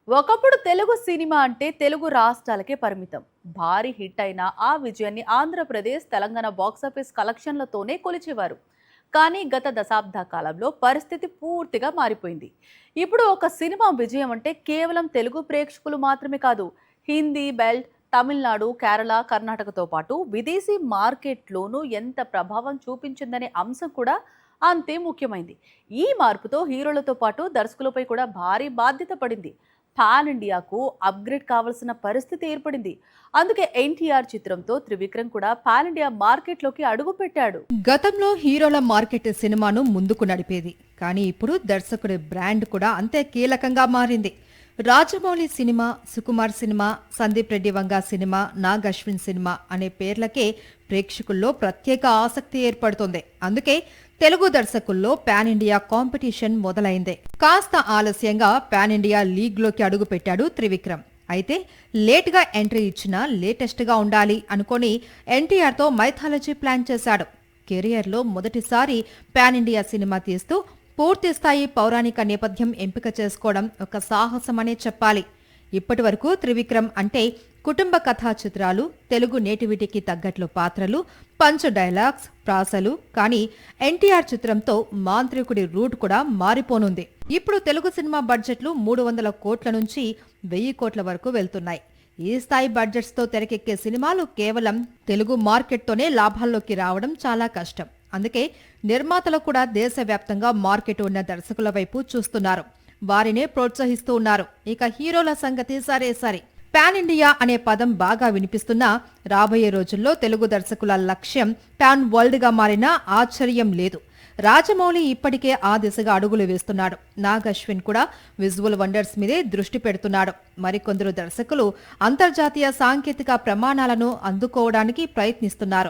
ఒకప్పుడు తెలుగు సినిమా అంటే తెలుగు రాష్ట్రాలకే పరిమితం. భారీ హిట్ అయిన ఆ విజయాన్ని ఆంధ్రప్రదేశ్, తెలంగాణ బాక్సాఫీస్ కలెక్షన్లతోనే కొలిచేవారు. కానీ గత దశాబ్ద కాలంలో పరిస్థితి పూర్తిగా మారిపోయింది. ఇప్పుడు ఒక సినిమా విజయం అంటే కేవలం తెలుగు ప్రేక్షకులు మాత్రమే కాదు, హిందీ బెల్ట్, తమిళనాడు, కేరళ, కర్ణాటకతో పాటు విదేశీ మార్కెట్లోనూ ఎంత ప్రభావం చూపించిందనే అంశం కూడా అంతే ముఖ్యమైంది. ఈ మార్పుతో హీరోలతో పాటు దర్శకులపై కూడా భారీ బాధ్యత పడింది. పాన్ ఇండియాకు అప్గ్రేడ్ కావాల్సిన పరిస్థితి ఏర్పడింది. అందుకే ఎన్టీఆర్ చిత్రంతో త్రివిక్రమ్ కూడా పాన్ ఇండియా మార్కెట్లోకి అడుగు పెట్టాడు. గతంలో హీరోల మార్కెట్ సినిమాను ముందుకు నడిపేది, కానీ ఇప్పుడు దర్శకుడి బ్రాండ్ కూడా అంతే కీలకంగా మారింది. Rajamouli cinema, Sukumar cinema, Sandeep Reddy Vanga cinema, Nag Ashwin cinema అనే పేర్లకే ప్రేక్షకుల్లో ప్రత్యేక ఆసక్తి ఏర్పడుతోంది. అందుకే తెలుగు దర్శకుల్లో పాన్ ఇండియా కాంపిటీషన్ మొదలైంది. కాస్త ఆలస్యంగా పాన్ ఇండియా లీగ్లోకి అడుగుపెట్టాడు త్రివిక్రమ్. అయితే లేటుగా ఎంట్రీ ఇచ్చినా లేటెస్ట్గా ఉండాలి అనుకొని ఎన్టీఆర్తో మైథాలజీ ప్లాన్ చేశాడు. కెరియర్లో మొదటిసారి పాన్ ఇండియా సినిమా తీస్తూ పూర్తిస్థాయి పౌరాణిక నేపథ్యం ఎంపిక చేసుకోవడం ఒక సాహసమనే చెప్పాలి. ఇప్పటి వరకు త్రివిక్రమ్ అంటే కుటుంబ కథా చిత్రాలు, తెలుగు నేటివిటీకి తగ్గట్లు పాత్రలు, పంచ్ డైలాగ్స్, ప్రాసలు. కానీ ఎన్టీఆర్ చిత్రంతో మాంత్రికుడి రూట్ కూడా మారిపోనుంది. ఇప్పుడు తెలుగు సినిమా బడ్జెట్లు 300 కోట్ల నుంచి 1000 కోట్ల వరకు వెళ్తున్నాయి. ఈ స్థాయి బడ్జెట్స్తో తెరకెక్కే సినిమాలు కేవలం తెలుగు మార్కెట్తోనే లాభాల్లోకి రావడం చాలా కష్టం. అందుకే నిర్మాతలు కూడా దేశవ్యాప్తంగా మార్కెట్ ఉన్న దర్శకుల వైపు చూస్తున్నారు, వారినే ప్రోత్సహిస్తూ ఉన్నారు. ఇక హీరోల సంగతి సరే సరే, పాన్ ఇండియా అనే పదం బాగా వినిపిస్తున్నా రాబోయే రోజుల్లో తెలుగు దర్శకుల లక్ష్యం పాన్ వరల్డ్ గా మారినా ఆశ్చర్యం లేదు. రాజమౌళి ఇప్పటికే ఆ దిశగా అడుగులు వేస్తున్నాడు. నాగ్ అశ్విన్ కూడా విజువల్ వండర్స్ మీదే దృష్టి పెడుతున్నాడు. మరికొందరు దర్శకులు అంతర్జాతీయ సాంకేతిక ప్రమాణాలను అందుకోవడానికి ప్రయత్నిస్తున్నారు.